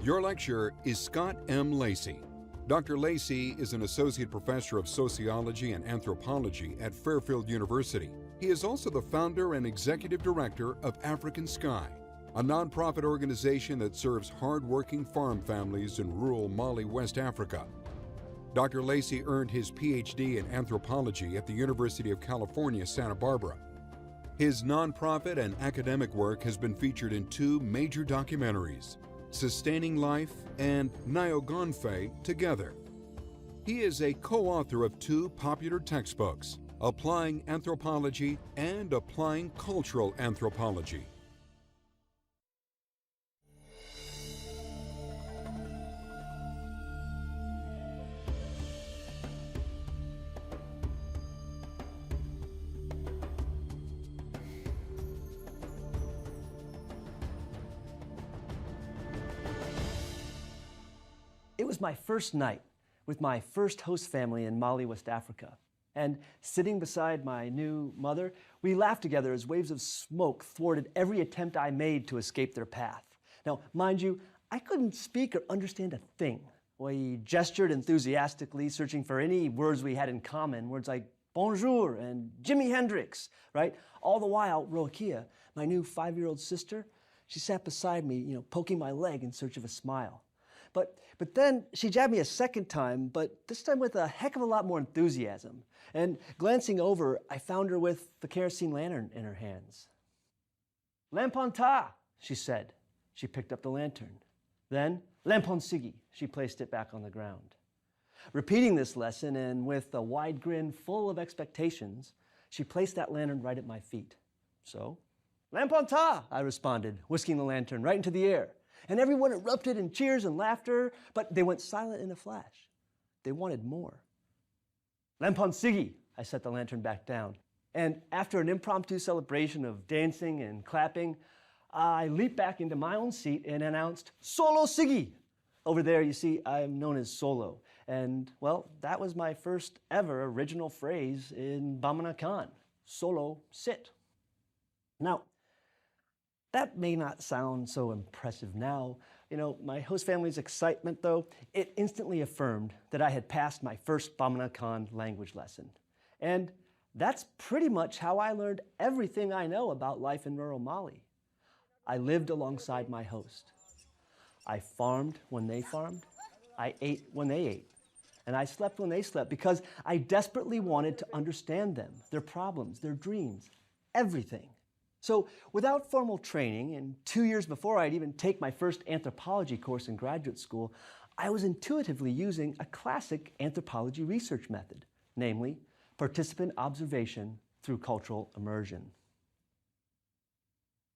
Your lecturer is Scott M. Lacey. Dr. Lacey is an associate professor of sociology and anthropology at Fairfield University. He is also the founder and executive director of African Sky, a nonprofit organization that serves hard-working farm families in rural Mali, West Africa. Dr. Lacey earned his PhD in anthropology at the University of California, Santa Barbara. His nonprofit and academic work has been featured in 2 major documentaries, Sustaining Life and Nyogonfe Together. He is a co-author of 2 popular textbooks, Applying Anthropology and Applying Cultural Anthropology. It was my first night with my first host family in Mali, West Africa. And sitting beside my new mother, we laughed together as waves of smoke thwarted every attempt I made to escape their path. Now, mind you, I couldn't speak or understand a thing. We gestured enthusiastically, searching for any words we had in common, words like bonjour and Jimi Hendrix, right? All the while, Roakia, my new 5-year-old sister, she sat beside me, poking my leg in search of a smile. But then she jabbed me a second time, but this time with a heck of a lot more enthusiasm. And glancing over, I found her with the kerosene lantern in her hands. Lamponta, she said. She picked up the lantern. Then, lamponsigi, she placed it back on the ground. Repeating this lesson, and with a wide grin full of expectations, she placed that lantern right at my feet. So, lamponta, I responded, whisking the lantern right into the air. And everyone erupted in cheers and laughter, but they went silent in a flash. They wanted more. Lamponsigi, I set the lantern back down. And after an impromptu celebration of dancing and clapping, I leaped back into my own seat and announced, Solo Sigi! Over there, you see, I'm known as Solo. And, well, that was my first ever original phrase in Bamanakan, Solo Sit. Now, that may not sound so impressive now. My host family's excitement, though, it instantly affirmed that I had passed my first Bamanakan language lesson. And that's pretty much how I learned everything I know about life in rural Mali. I lived alongside my host. I farmed when they farmed. I ate when they ate. And I slept when they slept because I desperately wanted to understand them, their problems, their dreams, everything. So without formal training, and 2 years before I'd even take my first anthropology course in graduate school, I was intuitively using a classic anthropology research method, namely participant observation through cultural immersion.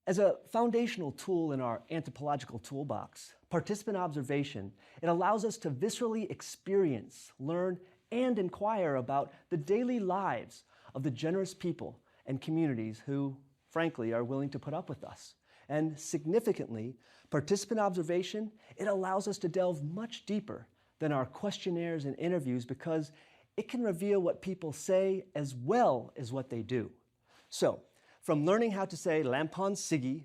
As a foundational tool in our anthropological toolbox, participant observation, it allows us to viscerally experience, learn, and inquire about the daily lives of the generous people and communities who, frankly, are willing to put up with us. And significantly, participant observation, it allows us to delve much deeper than our questionnaires and interviews because it can reveal what people say as well as what they do. So, from learning how to say lamponsigi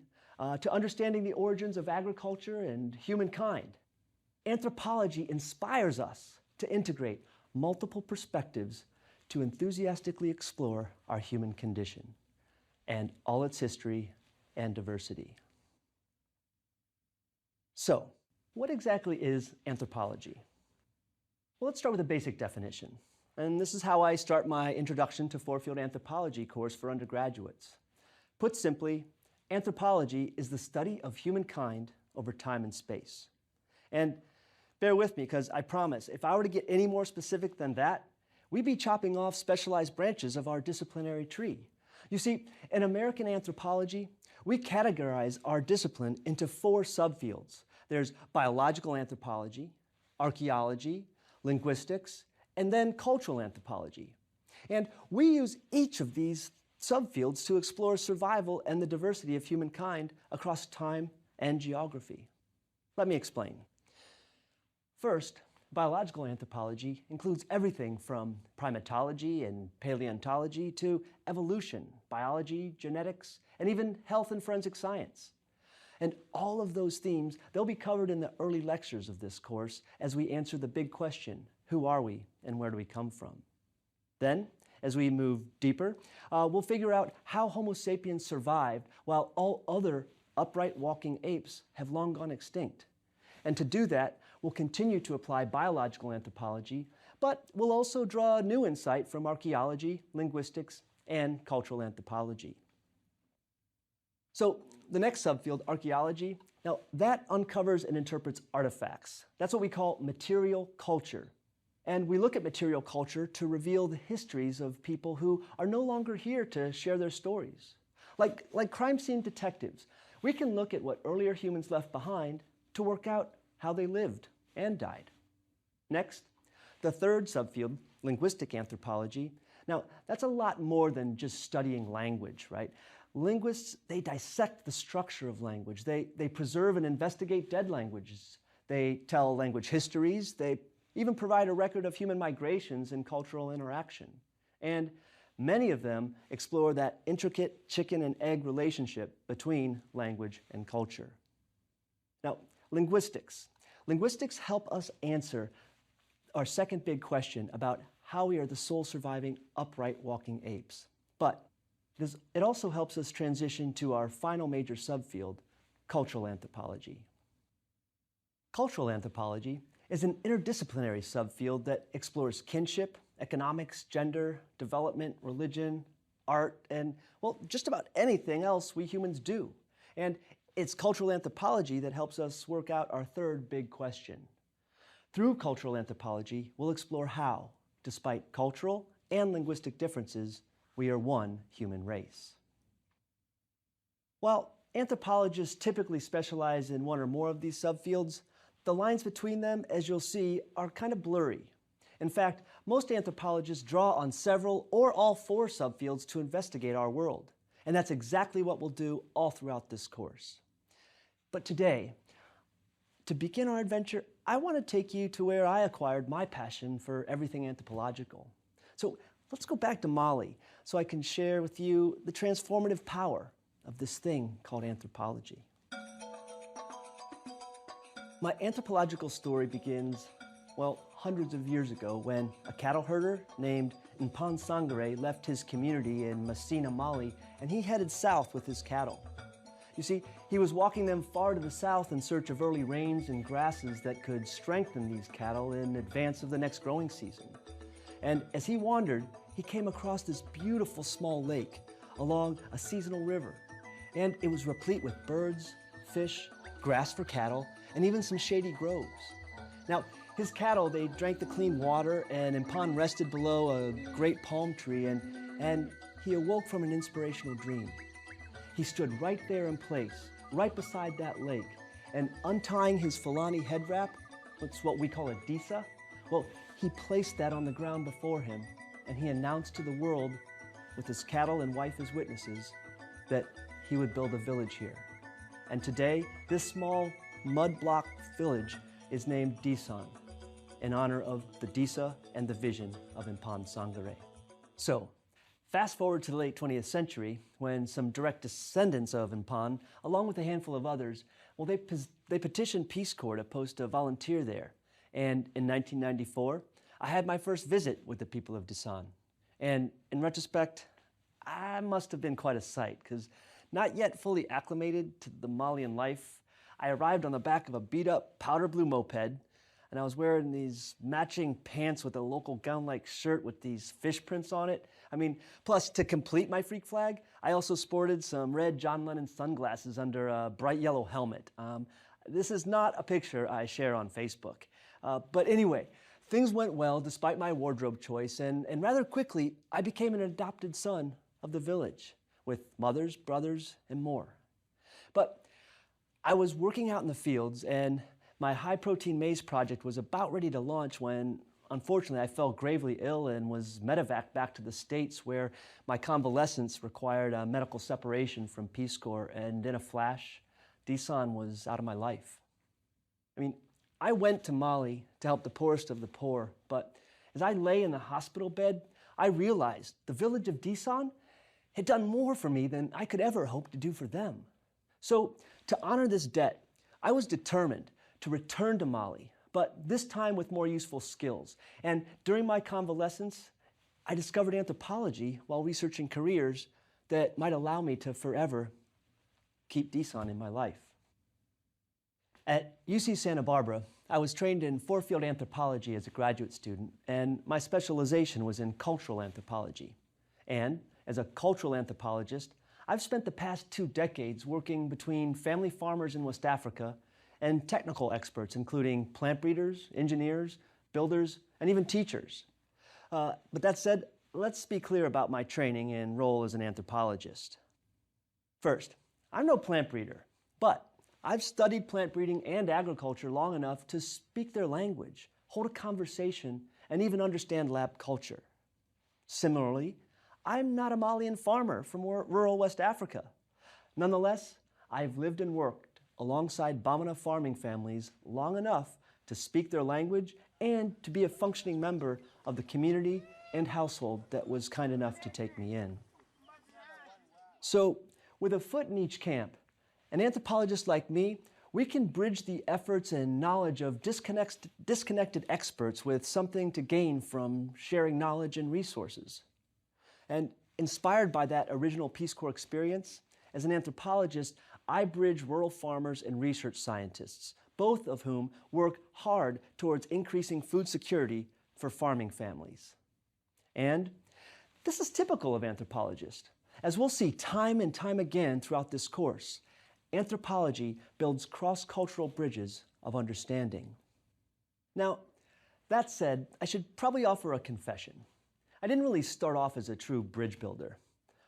to understanding the origins of agriculture and humankind, anthropology inspires us to integrate multiple perspectives to enthusiastically explore our human condition and all its history and diversity. So, what exactly is anthropology? Well, let's start with a basic definition. And this is how I start my Introduction to Fairfield Anthropology course for undergraduates. Put simply, anthropology is the study of humankind over time and space. And bear with me, because I promise, if I were to get any more specific than that, we'd be chopping off specialized branches of our disciplinary tree. You see, in American anthropology, we categorize our discipline into 4 subfields. There's biological anthropology, archaeology, linguistics, and then cultural anthropology. And we use each of these subfields to explore survival and the diversity of humankind across time and geography. Let me explain. First, biological anthropology includes everything from primatology and paleontology to evolution, biology, genetics, and even health and forensic science. And all of those themes, they'll be covered in the early lectures of this course as we answer the big question, who are we and where do we come from? Then, as we move deeper, we'll figure out how Homo sapiens survived while all other upright walking apes have long gone extinct. And to do that, we'll continue to apply biological anthropology, but we'll also draw new insight from archaeology, linguistics, and cultural anthropology. So the next subfield, archaeology, now that uncovers and interprets artifacts. That's what we call material culture. And we look at material culture to reveal the histories of people who are no longer here to share their stories. Like crime scene detectives, we can look at what earlier humans left behind to work out how they lived and died. Next, the third subfield, linguistic anthropology. Now, that's a lot more than just studying language, right? Linguists, they dissect the structure of language. They preserve and investigate dead languages. They tell language histories. They even provide a record of human migrations and cultural interaction. And many of them explore that intricate chicken and egg relationship between language and culture. Now, linguistics. Linguistics help us answer our second big question about how we are the sole surviving upright walking apes. But it also helps us transition to our final major subfield, cultural anthropology. Cultural anthropology is an interdisciplinary subfield that explores kinship, economics, gender, development, religion, art, and, well, just about anything else we humans do. And it's cultural anthropology that helps us work out our third big question. Through cultural anthropology, we'll explore how, despite cultural and linguistic differences, we are one human race. While anthropologists typically specialize in one or more of these subfields, the lines between them, as you'll see, are kind of blurry. In fact, most anthropologists draw on several or all four subfields to investigate our world. And that's exactly what we'll do all throughout this course. But today, to begin our adventure, I want to take you to where I acquired my passion for everything anthropological. So let's go back to Mali so I can share with you the transformative power of this thing called anthropology. My anthropological story begins, well, hundreds of years ago when a cattle herder named Mpan Sangare left his community in Messina, Mali, and he headed south with his cattle. You see, he was walking them far to the south in search of early rains and grasses that could strengthen these cattle in advance of the next growing season. And as he wandered, he came across this beautiful small lake along a seasonal river. And it was replete with birds, fish, grass for cattle, and even some shady groves. Now, his cattle, they drank the clean water, and Mpan rested below a great palm tree, and he awoke from an inspirational dream. He stood right there in place, right beside that lake, and untying his Fulani head wrap, it's what we call a disa, well, he placed that on the ground before him, and he announced to the world, with his cattle and wife as witnesses, that he would build a village here. And today, this small mud block village is named Disan, in honor of the Disa and the vision of Mpan Sangare. So, fast forward to the late 20th century, when some direct descendants of Mpan, along with a handful of others, well, they petitioned Peace Corps to post a volunteer there. And in 1994, I had my first visit with the people of Disan. And in retrospect, I must have been quite a sight, because not yet fully acclimated to the Malian life, I arrived on the back of a beat-up powder blue moped, and I was wearing these matching pants with a local gown-like shirt with these fish prints on it. I mean, plus, to complete my freak flag, I also sported some red John Lennon sunglasses under a bright yellow helmet. This is not a picture I share on Facebook. But anyway, things went well despite my wardrobe choice, and rather quickly, I became an adopted son of the village, with mothers, brothers, and more. But I was working out in the fields, and my high-protein maize project was about ready to launch when, unfortunately, I fell gravely ill and was medevaced back to the States, where my convalescence required a medical separation from Peace Corps, and in a flash, Disan was out of my life. I mean, I went to Mali to help the poorest of the poor, but as I lay in the hospital bed, I realized the village of Disan had done more for me than I could ever hope to do for them. So to honor this debt, I was determined to return to Mali, but this time with more useful skills. And during my convalescence, I discovered anthropology while researching careers that might allow me to forever keep DSON in my life. At UC Santa Barbara, I was trained in four-field anthropology as a graduate student, and my specialization was in cultural anthropology. And as a cultural anthropologist, I've spent the past 2 decades working between family farmers in West Africa and technical experts, including plant breeders, engineers, builders, and even teachers. But that said, let's be clear about my training and role as an anthropologist. First, I'm no plant breeder, but I've studied plant breeding and agriculture long enough to speak their language, hold a conversation, and even understand lab culture. Similarly, I'm not a Malian farmer from rural West Africa. Nonetheless, I've lived and worked alongside Bamana farming families long enough to speak their language and to be a functioning member of the community and household that was kind enough to take me in. So, with a foot in each camp, an anthropologist like me, we can bridge the efforts and knowledge of disconnected experts with something to gain from sharing knowledge and resources. And inspired by that original Peace Corps experience, as an anthropologist, I bridge rural farmers and research scientists, both of whom work hard towards increasing food security for farming families. And this is typical of anthropologists. As we'll see time and time again throughout this course, anthropology builds cross-cultural bridges of understanding. Now, that said, I should probably offer a confession. I didn't really start off as a true bridge builder.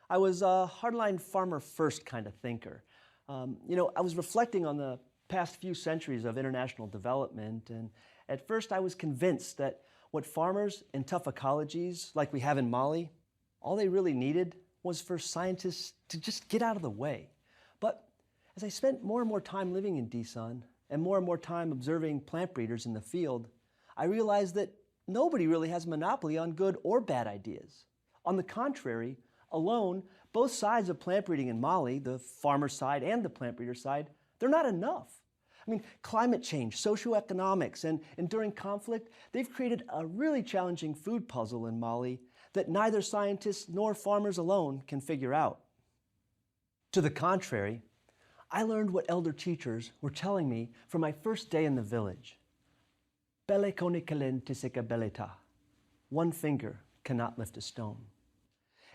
I was a hardline farmer-first kind of thinker. I was reflecting on the past few centuries of international development, and at first I was convinced that what farmers in tough ecologies like we have in Mali, all they really needed was for scientists to just get out of the way. But as I spent more and more time living in DSON and more time observing plant breeders in the field, I realized that nobody really has a monopoly on good or bad ideas. On the contrary, alone, both sides of plant breeding in Mali, the farmer side and the plant breeder side, they're not enough. I mean, climate change, socioeconomics, and enduring conflict, they've created a really challenging food puzzle in Mali that neither scientists nor farmers alone can figure out. To the contrary, I learned what elder teachers were telling me from my first day in the village. Bele konikelen tisika beleta. One finger cannot lift a stone.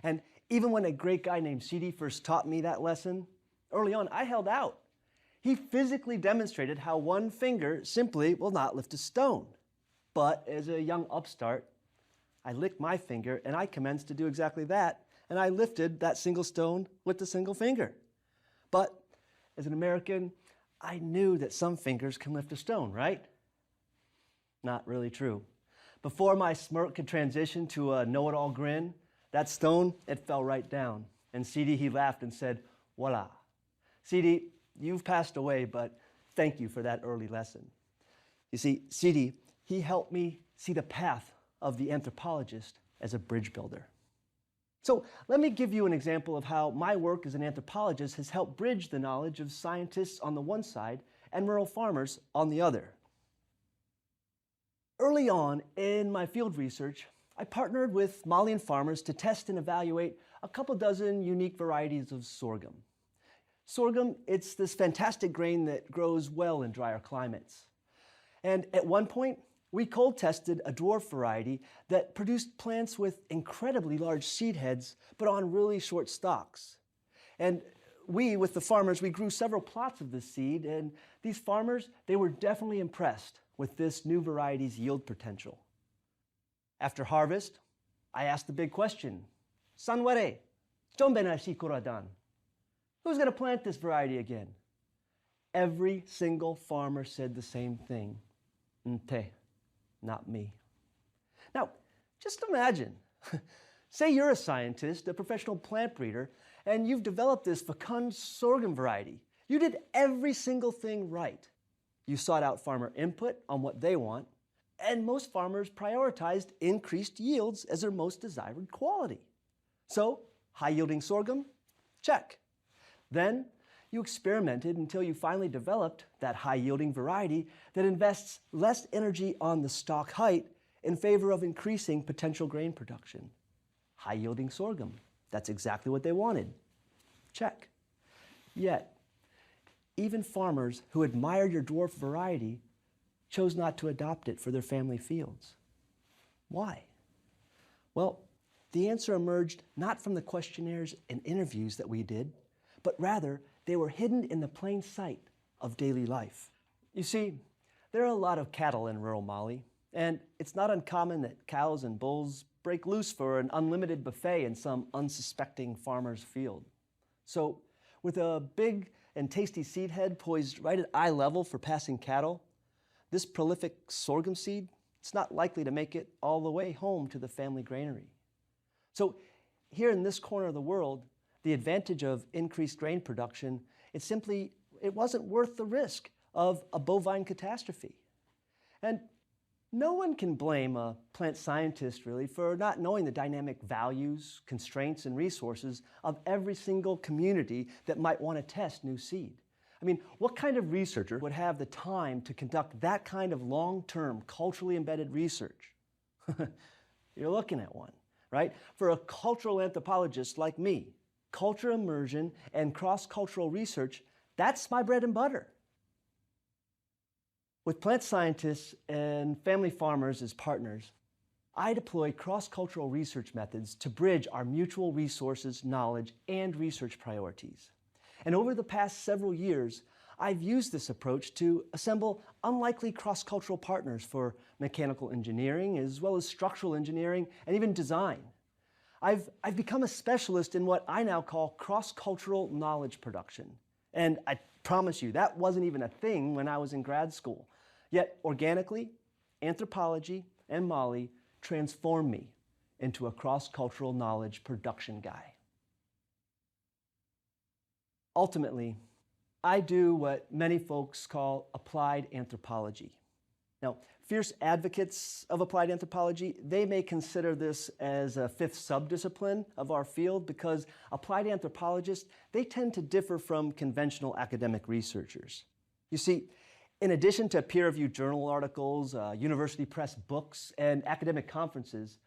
And even when a great guy named Sidi first taught me that lesson, early on I held out. He physically demonstrated how one finger simply will not lift a stone. But as a young upstart, I licked my finger and I commenced to do exactly that, and I lifted that single stone with the single finger. But as an American, I knew that some fingers can lift a stone, right? Not really true. Before my smirk could transition to a know-it-all grin, that stone, it fell right down. And Sidi, he laughed and said, voila. Sidi, you've passed away, but thank you for that early lesson. You see, Sidi, he helped me see the path of the anthropologist as a bridge builder. So let me give you an example of how my work as an anthropologist has helped bridge the knowledge of scientists on the one side and rural farmers on the other. Early on in my field research, I partnered with Malian farmers to test and evaluate a couple dozen unique varieties of sorghum. Sorghum, it's this fantastic grain that grows well in drier climates. And at one point, we cold tested a dwarf variety that produced plants with incredibly large seed heads, but on really short stalks. And we, with the farmers, we grew several plots of this seed, and these farmers, they were definitely impressed with this new variety's yield potential. After harvest, I asked the big question, Sanware, Tombena Shikuradan. Who's going to plant this variety again? Every single farmer said the same thing. Nte, not me. Now, just imagine, say you're a scientist, a professional plant breeder, and you've developed this fecund sorghum variety. You did every single thing right. You sought out farmer input on what they want, and most farmers prioritized increased yields as their most desired quality. So, high-yielding sorghum? Check. Then, You experimented until you finally developed that high-yielding variety that invests less energy on the stalk height in favor of increasing potential grain production. High-yielding sorghum. That's exactly what they wanted. Check. Yet, even farmers who admired your dwarf variety chose not to adopt it for their family fields. Why? Well, the answer emerged not from the questionnaires and interviews that we did, but rather they were hidden in the plain sight of daily life. You see, there are a lot of cattle in rural Mali, and it's not uncommon that cows and bulls break loose for an unlimited buffet in some unsuspecting farmer's field. So, with a big and tasty seed head poised right at eye level for passing cattle, this prolific sorghum seed, it's not likely to make it all the way home to the family granary. So, here in this corner of the world, the advantage of increased grain production, it wasn't worth the risk of a bovine catastrophe. And no one can blame a plant scientist, really, for not knowing the dynamic values, constraints, and resources of every single community that might want to test new seed. I mean, what kind of researcher would have the time to conduct that kind of long-term, culturally embedded research? You're looking at one, right? For a cultural anthropologist like me, culture immersion and cross-cultural research, that's my bread and butter. With plant scientists and family farmers as partners, I deploy cross-cultural research methods to bridge our mutual resources, knowledge, and research priorities. And over the past several years, I've used this approach to assemble unlikely cross-cultural partners for mechanical engineering, as well as structural engineering and even design. I've become a specialist in what I now call cross-cultural knowledge production. And I promise you, that wasn't even a thing when I was in grad school. Yet, organically, anthropology and Mali transformed me into a cross-cultural knowledge production guy. Ultimately, I do what many folks call applied anthropology. Now, fierce advocates of applied anthropology, they may consider this as a fifth subdiscipline of our field because applied anthropologists, they tend to differ from conventional academic researchers. You see, in addition to peer-reviewed journal articles, university press books, and academic conferences,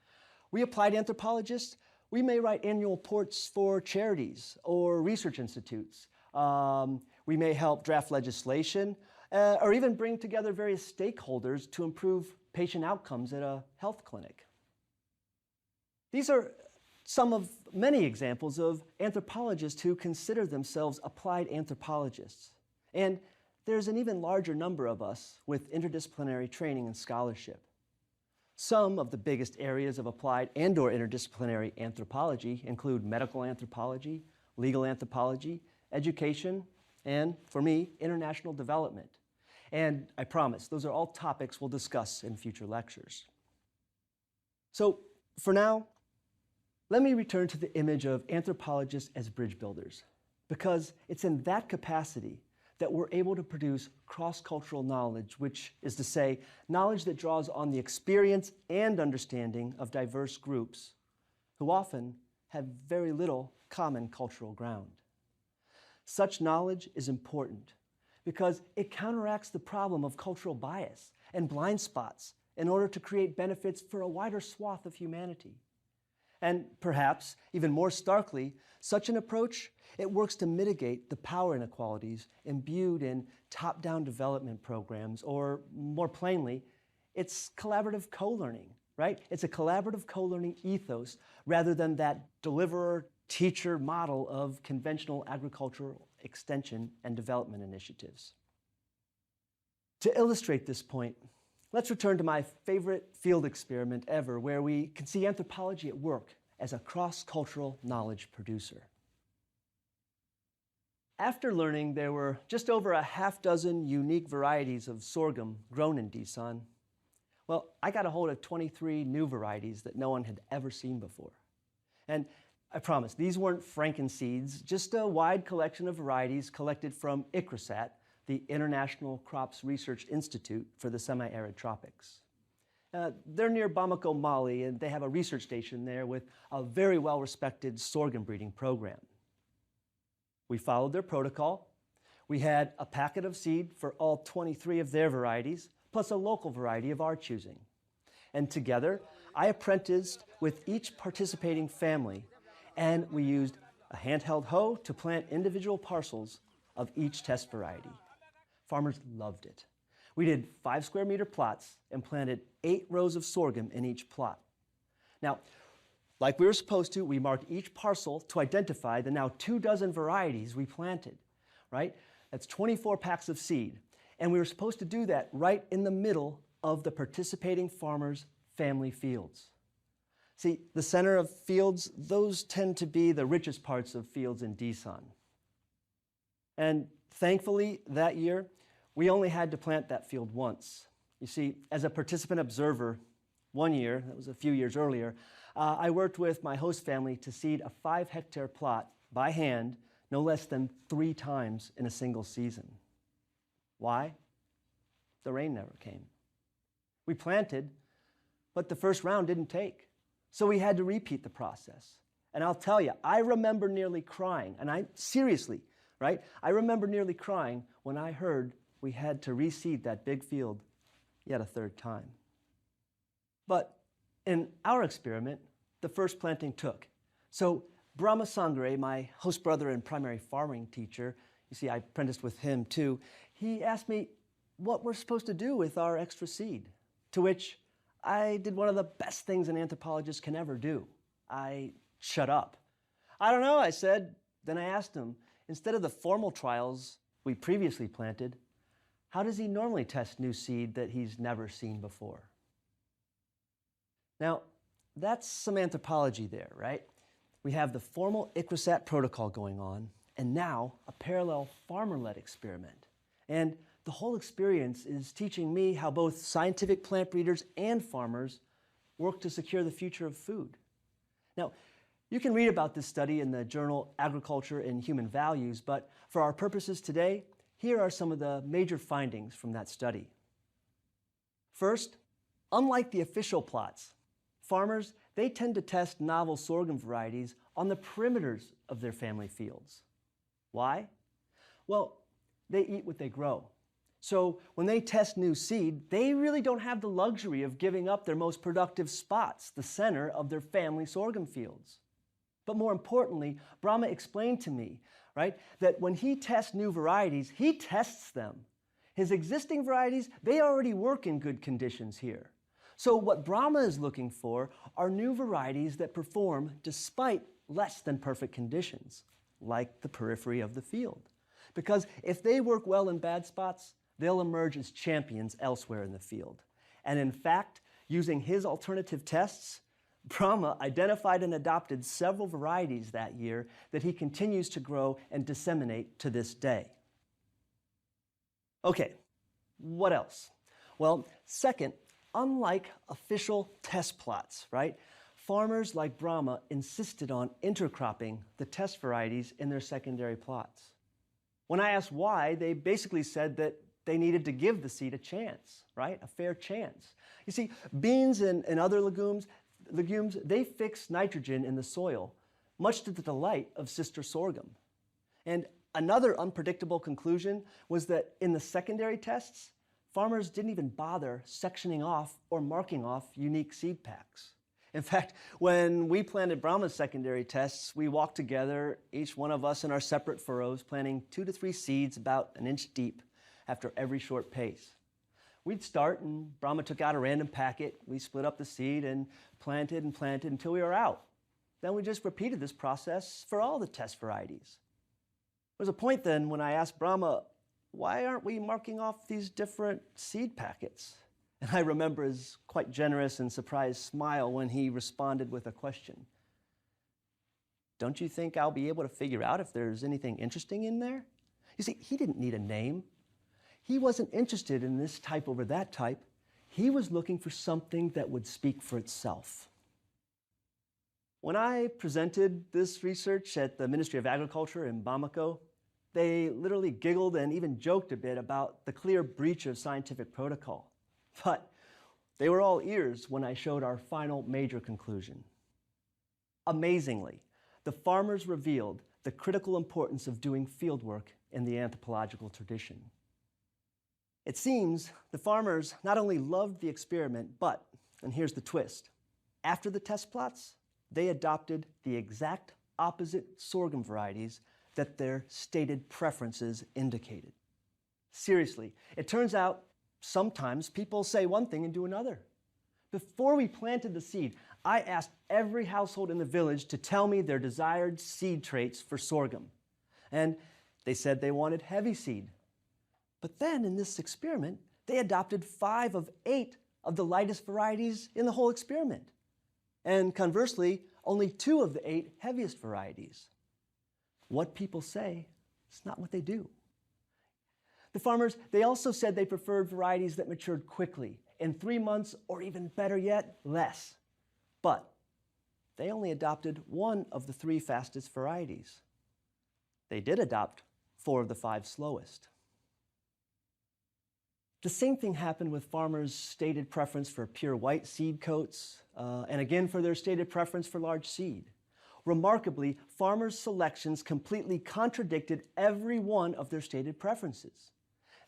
we applied anthropologists, we may write annual reports for charities or research institutes. We may help draft legislation, or even bring together various stakeholders to improve patient outcomes at a health clinic. These are some of many examples of anthropologists who consider themselves applied anthropologists. And there's an even larger number of us with interdisciplinary training and scholarship. Some of the biggest areas of applied and/or interdisciplinary anthropology include medical anthropology, legal anthropology, education, and, for me, international development. And I promise, those are all topics we'll discuss in future lectures. So, for now, let me return to the image of anthropologists as bridge builders, because it's in that capacity that we're able to produce cross-cultural knowledge, which is to say, knowledge that draws on the experience and understanding of diverse groups who often have very little common cultural ground. Such knowledge is important because it counteracts the problem of cultural bias and blind spots in order to create benefits for a wider swath of humanity. And perhaps, even more starkly, such an approach, it works to mitigate the power inequalities imbued in top-down development programs, or more plainly, it's collaborative co-learning, right? It's a collaborative co-learning ethos rather than that deliverer-teacher model of conventional agricultural extension and development initiatives. To illustrate this point, let's return to my favorite field experiment ever, where we can see anthropology at work as a cross-cultural knowledge producer. After learning there were just over a half dozen unique varieties of sorghum grown in Disan, well, I got a hold of 23 new varieties that no one had ever seen before. And I promise, these weren't frankenseeds, just a wide collection of varieties collected from ICRISAT, the International Crops Research Institute for the Semi-Arid Tropics. They're near Bamako, Mali, and they have a research station there with a very well-respected sorghum breeding program. We followed their protocol, We had a packet of seed for all 23 of their varieties, plus a local variety of our choosing. And together, I apprenticed with each participating family, and we used a handheld hoe to plant individual parcels of each test variety. Farmers loved it. We did 5 square meter plots and planted 8 rows of sorghum in each plot. Now, like we were supposed to, we marked each parcel to identify the now 24 varieties we planted, right? That's 24 packs of seed. And we were supposed to do that right in the middle of the participating farmers' family fields. See, the center of fields, those tend to be the richest parts of fields in Dison. And thankfully, that year, we only had to plant that field once. You see, as a participant observer, one year, that was a few years earlier, I worked with my host family to seed a 5-hectare plot by hand no less than 3 times in a single season. Why? The rain never came. We planted, but the first round didn't take. So we had to repeat the process. And I'll tell you, I remember nearly crying, and seriously, right? I remember nearly crying when I heard we had to reseed that big field yet a 3rd time. But in our experiment, the first planting took. So Brahma Sangre, my host brother and primary farming teacher, you see, I apprenticed with him too, he asked me what we're supposed to do with our extra seed, to which I did one of the best things an anthropologist can ever do. I shut up. I don't know, I said. Then I asked him, instead of the formal trials we previously planted, how does he normally test new seed that he's never seen before? Now, that's some anthropology there, right? We have the formal ICRISAT protocol going on, and now a parallel farmer-led experiment. And the whole experience is teaching me how both scientific plant breeders and farmers work to secure the future of food. Now, you can read about this study in the journal Agriculture and Human Values, but for our purposes today, here are some of the major findings from that study. First, unlike the official plots, farmers, they tend to test novel sorghum varieties on the perimeters of their family fields. Why? Well, they eat what they grow. So when they test new seed, they really don't have the luxury of giving up their most productive spots, the center of their family sorghum fields. But more importantly, Brahma explained to me, right, that when he tests new varieties, he tests them. His existing varieties, they already work in good conditions here. So what Brahma is looking for are new varieties that perform despite less than perfect conditions, like the periphery of the field. Because if they work well in bad spots, they'll emerge as champions elsewhere in the field. And in fact, using his alternative tests, Brahma identified and adopted several varieties that year that he continues to grow and disseminate to this day. Okay, what else? Well, second, unlike official test plots, right? Farmers like Brahma insisted on intercropping the test varieties in their secondary plots. When I asked why, they basically said that they needed to give the seed a chance, right? A fair chance. You see, beans and other legumes, they fix nitrogen in the soil, much to the delight of sister sorghum. And another unpredictable conclusion was that in the secondary tests, farmers didn't even bother sectioning off or marking off unique seed packs. In fact, when we planted Brahma's secondary tests, we walked together, each one of us in our separate furrows, planting 2 to 3 seeds about an inch deep after every short pace. We'd start and Brahma took out a random packet, we split up the seed and planted until we were out. Then we just repeated this process for all the test varieties. There was a point then when I asked Brahma, why aren't we marking off these different seed packets? And I remember his quite generous and surprised smile when he responded with a question. Don't you think I'll be able to figure out if there's anything interesting in there? You see, he didn't need a name. He wasn't interested in this type over that type. He was looking for something that would speak for itself. When I presented this research at the Ministry of Agriculture in Bamako, they literally giggled and even joked a bit about the clear breach of scientific protocol. But they were all ears when I showed our final major conclusion. Amazingly, the farmers revealed the critical importance of doing field work in the anthropological tradition. It seems the farmers not only loved the experiment, but, and here's the twist, after the test plots, they adopted the exact opposite sorghum varieties that their stated preferences indicated. Seriously, it turns out sometimes people say one thing and do another. Before we planted the seed, I asked every household in the village to tell me their desired seed traits for sorghum. And they said they wanted heavy seed. But then in this experiment, they adopted 5 of 8 of the lightest varieties in the whole experiment. And conversely, only 2 of the 8 heaviest varieties. What people say is not what they do. The farmers, they also said they preferred varieties that matured quickly, in 3 months, or even better yet, less. But they only adopted 1 of the 3 fastest varieties. They did adopt 4 of the 5 slowest. The same thing happened with farmers' stated preference for pure white seed coats, and again for their stated preference for large seed. Remarkably, farmers' selections completely contradicted every one of their stated preferences.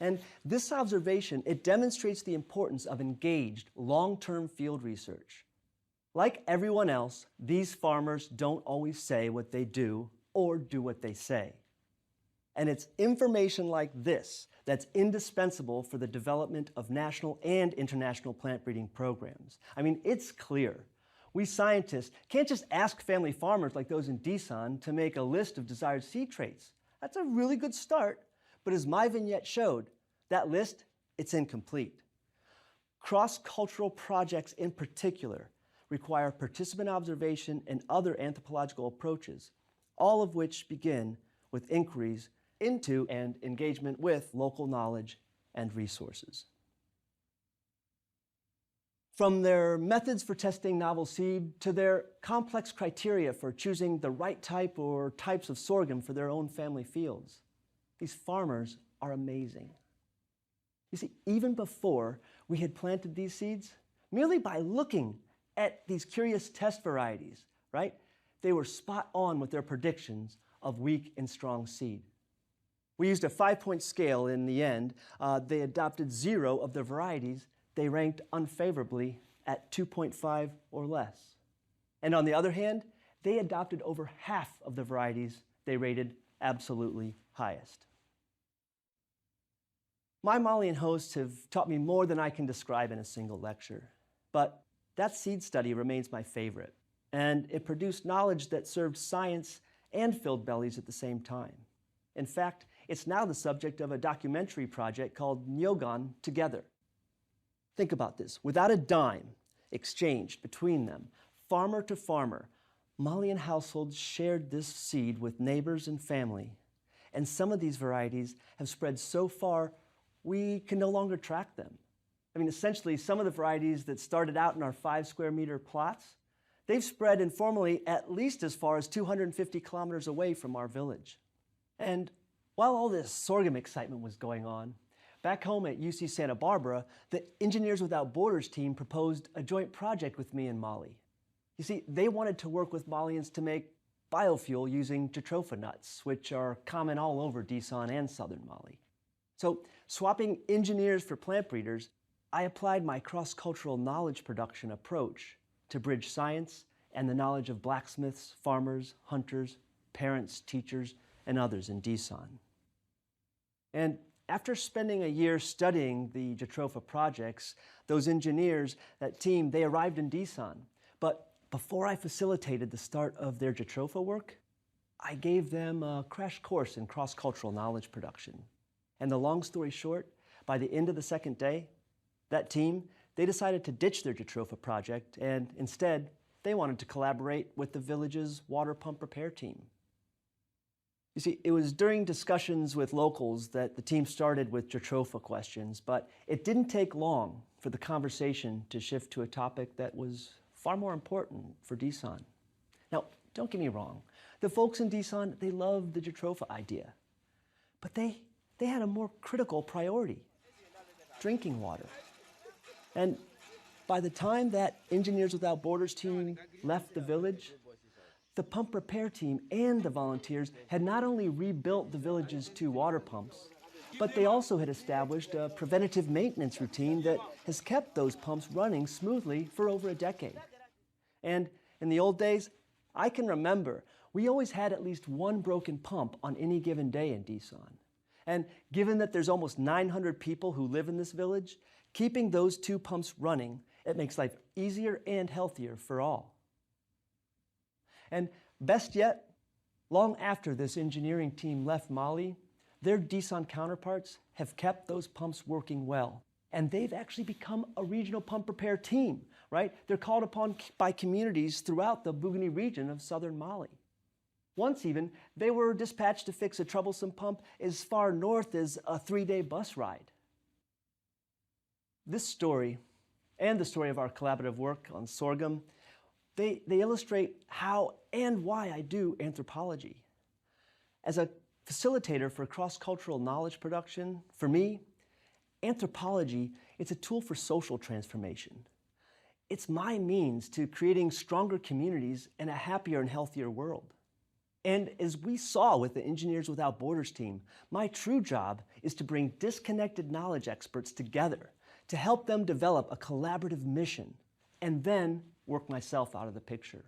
And this observation, it demonstrates the importance of engaged, long-term field research. Like everyone else, these farmers don't always say what they do or do what they say. And it's information like this that's indispensable for the development of national and international plant breeding programs. I mean, it's clear. We scientists can't just ask family farmers like those in Dison to make a list of desired seed traits. That's a really good start, but as my vignette showed, that list, it's incomplete. Cross-cultural projects in particular require participant observation and other anthropological approaches, all of which begin with inquiries into and engagement with local knowledge and resources. From their methods for testing novel seed to their complex criteria for choosing the right type or types of sorghum for their own family fields, these farmers are amazing. You see, even before we had planted these seeds, merely by looking at these curious test varieties, right, they were spot on with their predictions of weak and strong seed. We used a 5-point scale in the end. They adopted 0 of the varieties they ranked unfavorably at 2.5 or less. And on the other hand, they adopted over half of the varieties they rated absolutely highest. My Malian hosts have taught me more than I can describe in a single lecture, but that seed study remains my favorite, and it produced knowledge that served science and filled bellies at the same time. In fact, it's now the subject of a documentary project called Nyogan Together. Think about this. Without a dime exchanged between them, farmer to farmer, Malian households shared this seed with neighbors and family. And some of these varieties have spread so far, we can no longer track them. I mean, essentially, some of the varieties that started out in our 5-square-meter plots, they've spread informally at least as far as 250 kilometers away from our village. And while all this sorghum excitement was going on, back home at UC Santa Barbara, the Engineers Without Borders team proposed a joint project with me and Mali. You see, they wanted to work with Malians to make biofuel using jatropha nuts, which are common all over Dison and southern Mali. So, swapping engineers for plant breeders, I applied my cross-cultural knowledge production approach to bridge science and the knowledge of blacksmiths, farmers, hunters, parents, teachers, and others in Dison. And after spending a year studying the jatropha projects, those engineers, that team, they arrived in Dison. But before I facilitated the start of their jatropha work, I gave them a crash course in cross-cultural knowledge production. And the long story short, by the end of the second day, that team, they decided to ditch their jatropha project, and instead, they wanted to collaborate with the village's water pump repair team. You see, it was during discussions with locals that the team started with jatropha questions, but it didn't take long for the conversation to shift to a topic that was far more important for Dison. Now, don't get me wrong. The folks in Dison, they loved the jatropha idea, but they had a more critical priority: drinking water. And by the time that Engineers Without Borders team left the village, the pump repair team and the volunteers had not only rebuilt the village's 2 water pumps, but they also had established a preventative maintenance routine that has kept those pumps running smoothly for over a decade. And in the old days, I can remember we always had at least 1 broken pump on any given day in Desan. And given that there's almost 900 people who live in this village, keeping those 2 pumps running, it makes life easier and healthier for all. And best yet, long after this engineering team left Mali, their Desan counterparts have kept those pumps working well. And they've actually become a regional pump repair team, right? They're called upon by communities throughout the Buguni region of southern Mali. Once even, they were dispatched to fix a troublesome pump as far north as a 3-day bus ride. This story, and the story of our collaborative work on sorghum, they illustrate how and why I do anthropology. As a facilitator for cross-cultural knowledge production, for me, anthropology, it's a tool for social transformation. It's my means to creating stronger communities and a happier and healthier world. And as we saw with the Engineers Without Borders team, my true job is to bring disconnected knowledge experts together to help them develop a collaborative mission, and then work myself out of the picture.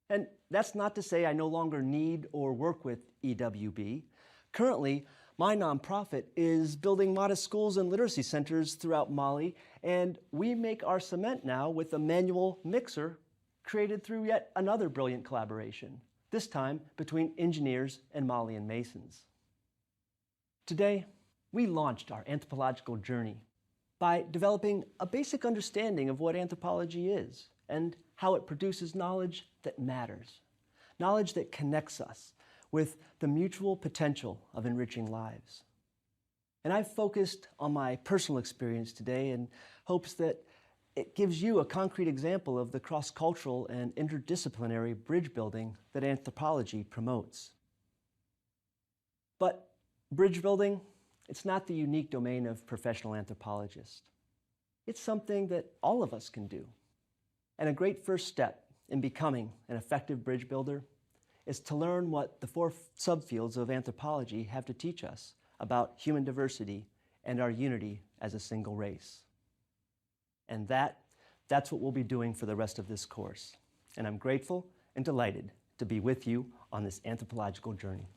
And that's not to say I no longer need or work with EWB. Currently, my nonprofit is building modest schools and literacy centers throughout Mali, and we make our cement now with a manual mixer created through yet another brilliant collaboration, this time between engineers and Malian masons. Today, we launched our anthropological journey by developing a basic understanding of what anthropology is and how it produces knowledge that matters, knowledge that connects us with the mutual potential of enriching lives. And I've focused on my personal experience today in hopes that it gives you a concrete example of the cross-cultural and interdisciplinary bridge building that anthropology promotes. But bridge building, it's not the unique domain of professional anthropologists. It's something that all of us can do. And a great first step in becoming an effective bridge builder is to learn what the 4 subfields of anthropology have to teach us about human diversity and our unity as a single race. And that's what we'll be doing for the rest of this course. And I'm grateful and delighted to be with you on this anthropological journey.